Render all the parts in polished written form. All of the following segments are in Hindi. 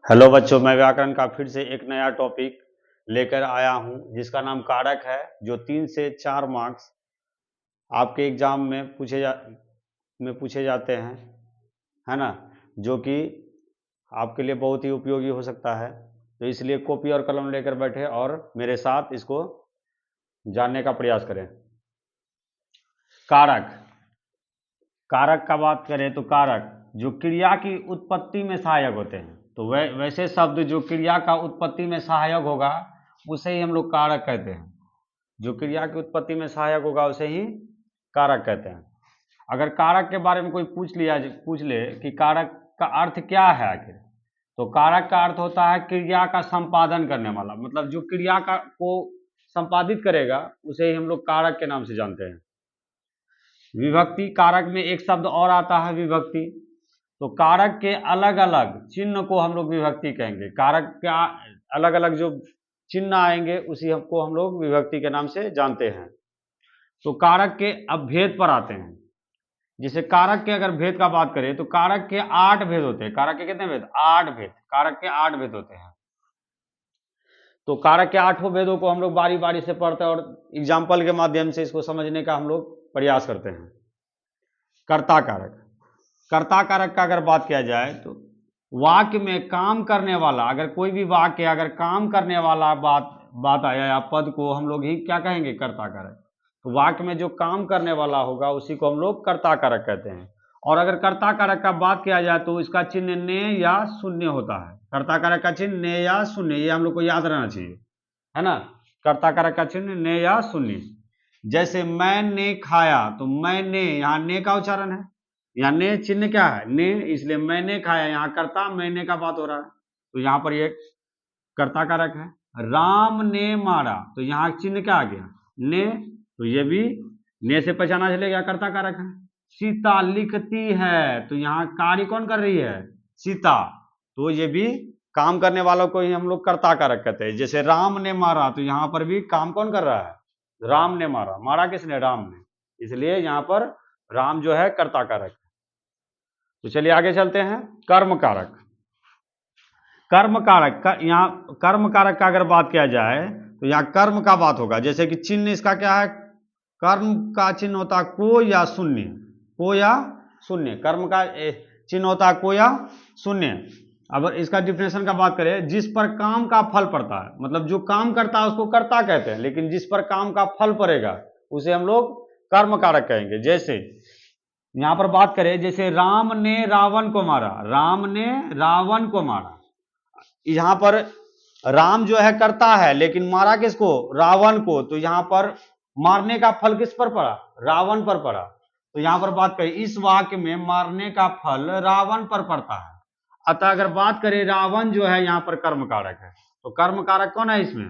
हेलो बच्चों, मैं व्याकरण का फिर से एक नया टॉपिक लेकर आया हूं जिसका नाम कारक है, जो 3 से 4 मार्क्स आपके एग्जाम में पूछे जाते हैं, है ना। जो कि आपके लिए बहुत ही उपयोगी हो सकता है। तो इसलिए कॉपी और कलम लेकर बैठे और मेरे साथ इसको जानने का प्रयास करें। कारक कारक का बात करें तो कारक जो क्रिया की उत्पत्ति में सहायक होते हैं, तो वैसे शब्द जो क्रिया का उत्पत्ति में सहायक होगा उसे ही हम लोग कारक कहते हैं। जो क्रिया की उत्पत्ति में सहायक होगा उसे ही कारक कहते हैं। अगर कारक के बारे में कोई पूछ ले कि कारक का अर्थ क्या है आखिर, तो कारक का अर्थ होता है क्रिया का संपादन करने वाला, मतलब जो क्रिया को संपादित करेगा उसे ही हम लोग कारक के नाम से जानते हैं। विभक्ति, कारक में एक शब्द और आता है विभक्ति। तो कारक के अलग अलग चिन्ह को हम लोग विभक्ति कहेंगे। कारक का अलग अलग जो चिन्ह आएंगे उसी हमको हम लोग विभक्ति के नाम से जानते हैं। तो कारक के अब भेद पर आते हैं। जैसे कारक के अगर भेद का बात करें तो कारक के 8 भेद होते हैं। कारक के कितने भेद? 8 भेद। कारक के 8 भेद होते हैं। तो कारक के 8 भेदों को हम लोग बारी बारी से पढ़ते हैं और एग्जाम्पल के माध्यम से इसको समझने का हम लोग प्रयास करते हैं। कर्ता कारक। कर्ता कारक का अगर बात किया जाए तो वाक्य में काम करने वाला, अगर कोई भी वाक्य अगर काम करने वाला बात आया या पद को हम लोग ही क्या कहेंगे? कर्ता कारक। तो वाक्य में जो काम करने वाला होगा उसी को हम लोग कर्ता कारक कहते हैं। और अगर कर्ता कारक का बात किया जाए तो इसका चिन्ह ने या शून्य होता है। कर्ता कारक का चिन्ह ने या शून्य, ये हम लोग को याद रहना चाहिए, है ना। कर्ता कारक का चिन्ह ने या शून्य। जैसे मैंने खाया, तो मैंने, यहाँ ने का उच्चारण है, यहाँ ने चिन्ह क्या है? ने, इसलिए मैंने खाया, यहाँ कर्ता मैंने का बात हो रहा है, तो यहाँ पर ये कर्ता कारक है। राम ने मारा, तो यहाँ चिन्ह क्या आ गया? ने, तो ये भी ने से पहचाना चलेगा कर्ता कारक है। सीता लिखती है, तो यहाँ कार्य कौन कर रही है? सीता, तो ये भी काम करने वालों को ही हम लोग कर्ता कारक कहते हैं। जैसे राम ने मारा, तो यहाँ पर भी काम कौन कर रहा है? राम ने मारा। मारा किसने? राम ने, इसलिए यहाँ पर राम जो है कर्ता कारक है। तो चलिए आगे चलते हैं। कर्म कारक। कर्म कारक का, यहाँ कर्म कारक का अगर बात किया जाए तो यहाँ कर्म का बात होगा। जैसे कि चिन्ह इसका क्या है? कर्म का चिन्ह होता है को या शून्य। को या शून्य, कर्म का चिन्ह होता है को या शून्य। अब इसका डिफिनेशन का बात करें, जिस पर काम का फल पड़ता है, मतलब जो काम करता है उसको कर्ता कहते हैं, लेकिन जिस पर काम का फल पड़ेगा उसे हम लोग कर्म कारक कहेंगे। जैसे यहां पर बात करें, जैसे राम ने रावण को मारा, राम ने रावण को मारा, यहां पर राम जो है करता है लेकिन मारा किसको? रावण को। तो यहां पर मारने का फल किस पर पड़ा? रावण पर पड़ा। तो यहां पर बात करें, इस वाक्य में मारने का फल रावण पर पड़ता है। अतः अगर बात करें, रावण जो है यहाँ पर कर्म कारक है। तो कर्म कारक कौन है इसमें?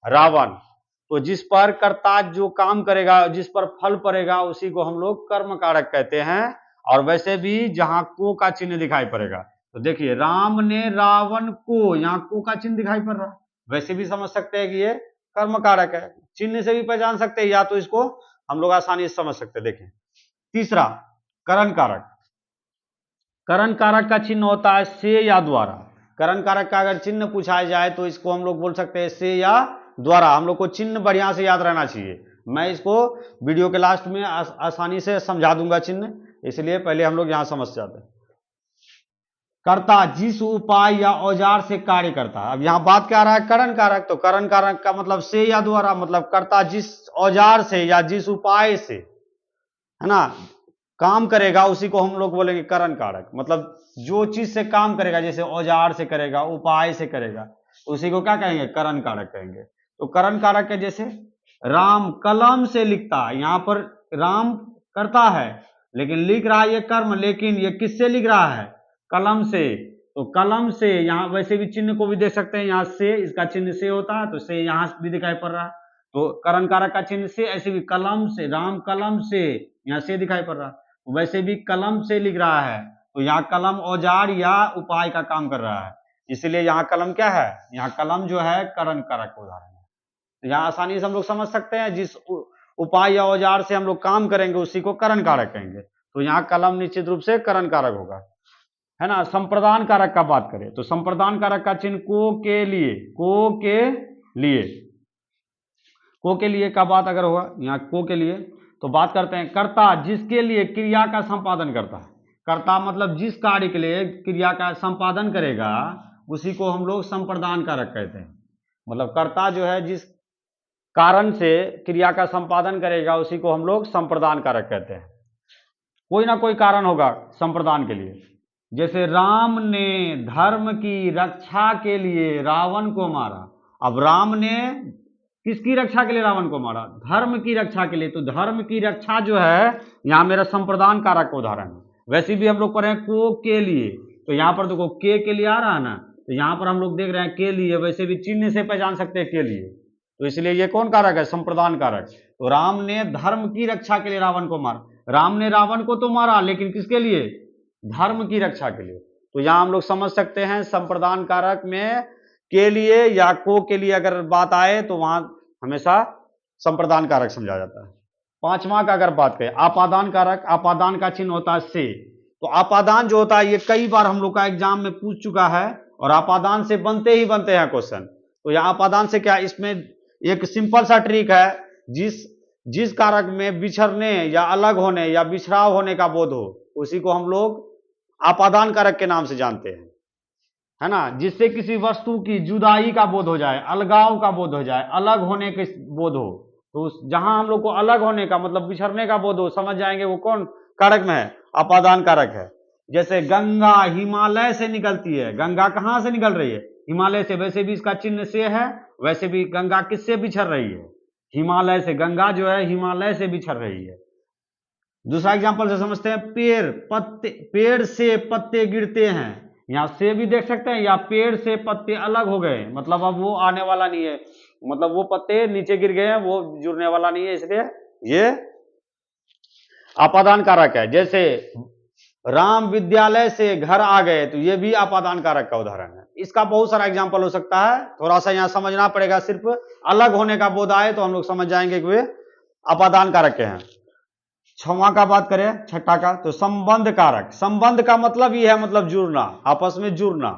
रावण। तो जिस पर कर्ता जो काम करेगा, जिस पर फल पड़ेगा, उसी को हम लोग कर्म कारक कहते हैं। और वैसे भी जहां को का चिन्ह दिखाई पड़ेगा, तो देखिए राम ने रावण को, यहाँ को का चिन्ह दिखाई पड़ रहा है, वैसे भी समझ सकते हैं कि ये कर्म कारक है। चिन्ह से भी पहचान सकते हैं, या तो इसको हम लोग आसानी से समझ सकते हैं। देखिए तीसरा, करण कारक। करण कारक का चिन्ह होता है से या द्वारा। करण कारक का अगर चिन्ह पूछा जाए तो इसको हम लोग बोल सकते हैं से या द्वारा। हम लोग को चिन्ह बढ़िया से याद रहना चाहिए। मैं इसको वीडियो के लास्ट में आसानी से समझा दूंगा चिन्ह, इसलिए पहले हम लोग यहां समझ जाते हैं। कर्ता जिस उपाय या औजार से कार्य करता है। अब यहां बात क्या आ रहा है? करण कारक। तो करण कारक का मतलब से या द्वारा, मतलब कर्ता जिस औजार से या जिस उपाय से, है ना, काम करेगा उसी को हम लोग बोलेंगे करण कारक। मतलब जो चीज से काम करेगा, जैसे औजार से करेगा, उपाय से करेगा, उसी को क्या कहेंगे? करण कारक कहेंगे। तो करण कारक है, जैसे राम कलम से लिखता है, यहां पर राम करता है लेकिन लिख रहा है ये कर्म, लेकिन ये किससे लिख रहा है? कलम से। तो कलम से, यहां वैसे भी चिन्ह को भी देख सकते हैं, यहां से, इसका चिन्ह से होता है, तो से यहां भी दिखाई पड़ रहा है। तो करण कारक का चिन्ह से, ऐसे भी कलम से, राम कलम से, यहां से दिखाई पड़ रहा है। वैसे भी कलम से लिख रहा है, तो यहाँ कलम औजार या उपाय का काम कर रहा है, इसलिए यहाँ कलम क्या है? यहाँ कलम जो है करण कारक उदाहरण है। तो यहाँ आसानी से हम लोग समझ सकते हैं, जिस उपाय या औजार से हम लोग काम करेंगे उसी को करण कारक कहेंगे। तो यहाँ कलम निश्चित रूप से करण कारक होगा। है ना, संप्रदान कारक का बात करें तो संप्रदान कारक का चिन्ह को के लिए, को के लिए, को के लिए का बात अगर हुआ यहाँ को के लिए, तो बात करते हैं कर्ता जिसके लिए क्रिया का संपादन करता है। कर्ता मतलब जिस कार्य के लिए क्रिया का संपादन करेगा उसी को हम लोग संप्रदान कारक कहते हैं। मतलब कर्ता जो है जिस कारण से क्रिया का संपादन करेगा उसी को हम लोग संप्रदान कारक कहते हैं। कोई ना कोई कारण होगा संप्रदान के लिए, जैसे राम ने धर्म की रक्षा के लिए रावण को मारा। अब राम ने किसकी रक्षा के लिए रावण को मारा? धर्म की रक्षा के लिए। तो धर्म की रक्षा जो है यहाँ मेरा संप्रदान कारक का उदाहरण है। वैसे भी हम लोग पढ़े को के लिए, तो यहाँ पर देखो के लिए आ रहा है ना, तो यहाँ पर हम लोग देख रहे हैं के लिए, वैसे भी चिन्ह से पहचान सकते हैं के लिए, तो इसलिए ये कौन कारक है? संप्रदान कारक। तो राम ने धर्म की रक्षा के लिए रावण को मारा। राम ने रावण को तो मारा लेकिन किसके लिए? धर्म की रक्षा के लिए। तो यहाँ हम लोग समझ सकते हैं संप्रदान कारक में के लिए या को के लिए अगर बात आए तो वहां हमेशा संप्रदान कारक समझा जाता है। पांचवा का अगर बात करें आपादान कारक, आपादान का चिन्ह होता है से। तो आपादान जो होता है ये कई बार हम लोग का एग्जाम में पूछ चुका है और आपादान से बनते ही बनते हैं क्वेश्चन। तो यहाँ आपादान से क्या, इसमें एक सिंपल सा ट्रिक है, जिस कारक में बिछड़ने या अलग होने या बिछड़ाव होने का बोध हो उसी को हम लोग आपादान कारक के नाम से जानते हैं, है ना। जिससे किसी वस्तु की जुदाई का बोध हो जाए, अलगाव का बोध हो जाए, अलग होने के बोध हो, तो जहां हम लोग को अलग होने का मतलब बिछड़ने का बोध हो, समझ जाएंगे वो कौन कारक में है? आपादान कारक है। जैसे गंगा हिमालय से निकलती है, गंगा कहां से निकल रही है? हिमालय से। वैसे भी इसका चिन्ह से है, वैसे भी गंगा किससे बिछड़ रही है? हिमालय से। गंगा जो है हिमालय से बिछड़ रही है। दूसरा एग्जांपल से समझते हैं, पेड़ से पत्ते गिरते हैं। यहां से भी देख सकते हैं, या पेड़ से पत्ते अलग हो गए, मतलब अब वो आने वाला नहीं है, मतलब वो पत्ते नीचे गिर गए हैं, वो जुड़ने वाला नहीं है, इसलिए ये आपादान कारक है। जैसे राम विद्यालय से घर आ गए, तो ये भी आपादान कारक का उदाहरण है। इसका बहुत सारा एग्जाम्पल हो सकता है, थोड़ा सा यहां समझना पड़ेगा। सिर्फ अलग होने का बोध आए तो हम लोग समझ जाएंगे कि वे आपादान कारक के हैं। छठवां का बात करें, छठा का, तो संबंध कारक। संबंध का मतलब ये है, मतलब जुड़ना, आपस में जुड़ना,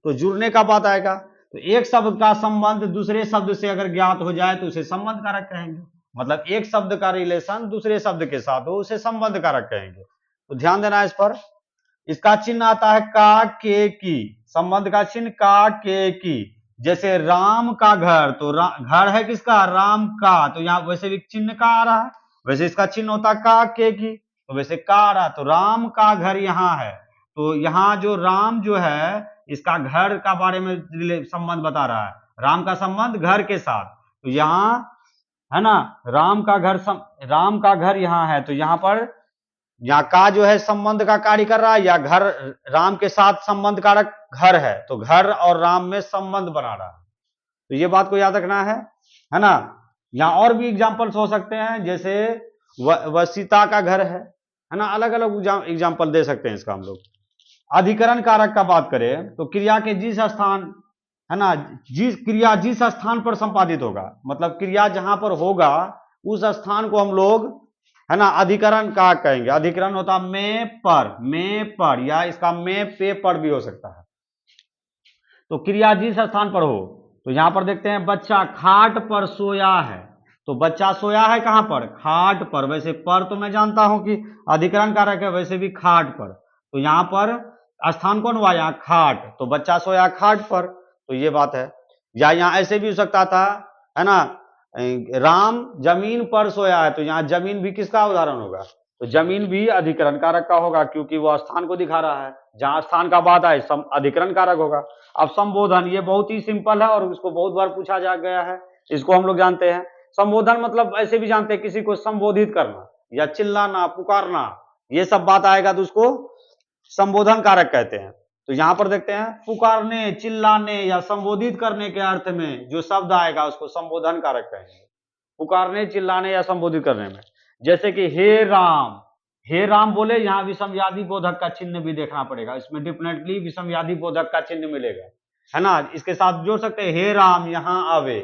तो जुड़ने का बात आएगा। तो एक शब्द का संबंध दूसरे शब्द से अगर ज्ञात हो जाए तो उसे संबंध कारक कहेंगे। मतलब एक शब्द का रिलेशन दूसरे शब्द के साथ हो उसे संबंध कारक कहेंगे। तो ध्यान देना इस पर। इसका चिन्ह आता है का के की, संबंध का चिन्ह का के की। जैसे राम का घर, तो घर है किसका? राम का, तो यहाँ वैसे भी चिन्ह का आ रहा है, वैसे इसका चिन्ह होता का के की, तो वैसे का आ रहा, तो राम का घर यहाँ है, तो यहाँ जो राम जो है इसका घर का बारे में संबंध बता रहा है, राम का संबंध घर के साथ। तो यहाँ है ना, राम का घर यहाँ है, तो यहाँ पर यहाँ का जो है संबंध का कार्य कर रहा है, या घर राम के साथ संबंध कारक घर है, तो घर और राम में संबंध बना रहा है। तो ये बात को याद रखना है ना। यहाँ और भी एग्जाम्पल्स हो सकते हैं, जैसे वह सीता का घर है ना, अलग अलग एग्जाम्पल दे सकते हैं इसका हम लोग। अधिकरण कारक का बात करें तो क्रिया के जिस स्थान, है ना, क्रिया जिस स्थान पर संपादित होगा, मतलब क्रिया जहां पर होगा उस स्थान को हम लोग, है ना, अधिकरण का कहेंगे। अधिकरण होता में पर, या इसका में पे पर भी हो सकता है। तो क्रिया जिस स्थान पर हो, तो यहां पर देखते हैं बच्चा खाट पर सोया है, तो बच्चा सोया है कहां पर? खाट पर। वैसे पर तो मैं जानता हूं कि अधिकरण कारक है, वैसे भी खाट पर, तो यहां पर स्थान कौन हुआ? यहाँ खाट, तो बच्चा सोया खाट पर, तो ये बात है। या यहाँ ऐसे भी हो सकता था, है ना, राम जमीन पर सोया है, तो यहाँ जमीन भी किसका उदाहरण होगा? तो जमीन भी अधिकरण कारक का होगा, क्योंकि वो स्थान को दिखा रहा है, जहां स्थान का बात आए अधिकरण कारक होगा। अब संबोधन, ये बहुत ही सिंपल है और इसको बहुत बार पूछा जा गया है, इसको हम लोग जानते हैं। संबोधन मतलब ऐसे भी जानते हैं किसी को संबोधित करना या चिल्लाना, पुकारना, ये सब बात आएगा तो उसको संबोधन कारक कहते हैं। तो यहां पर देखते हैं पुकारने, चिल्लाने या संबोधित करने के अर्थ में जो शब्द आएगा उसको संबोधन कारक कहेंगे, पुकारने, चिल्लाने या संबोधित करने में। जैसे कि हे राम बोले, यहाँ विषमयादि बोधक का चिन्ह भी देखना पड़ेगा, इसमें डेफिनेटली विषमयादि बोधक का चिन्ह मिलेगा, है ना। इसके साथ जोड़ सकते हैं हे राम यहाँ आवे,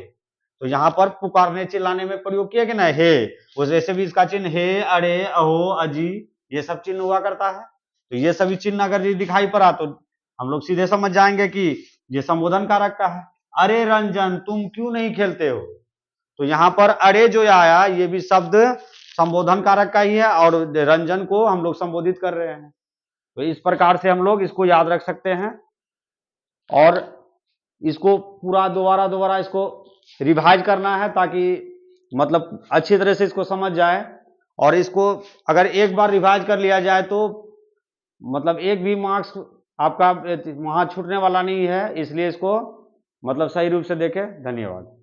तो यहाँ पर पुकारने चिल्लाने में प्रयोग किया कि ना हे, वैसे भी इसका चिन्ह हे, अरे, अहो, अजी, ये सब चिन्ह हुआ करता है। तो ये सभी चिन्ह अगर ये दिखाई पड़ा तो हम लोग सीधे समझ जाएंगे कि ये संबोधन कारक का है। अरे रंजन तुम क्यों नहीं खेलते हो, तो यहां पर अरे जो आया ये भी शब्द संबोधन कारक का ही है और रंजन को हम लोग संबोधित कर रहे हैं। तो इस प्रकार से हम लोग इसको याद रख सकते हैं और इसको पूरा दोबारा इसको रिवाइज करना है ताकि मतलब अच्छी तरह से इसको समझ जाए। और इसको अगर एक बार रिवाइज कर लिया जाए तो मतलब एक भी मार्क्स आपका वहां छूटने वाला नहीं है, इसलिए इसको मतलब सही रूप से देखें। धन्यवाद।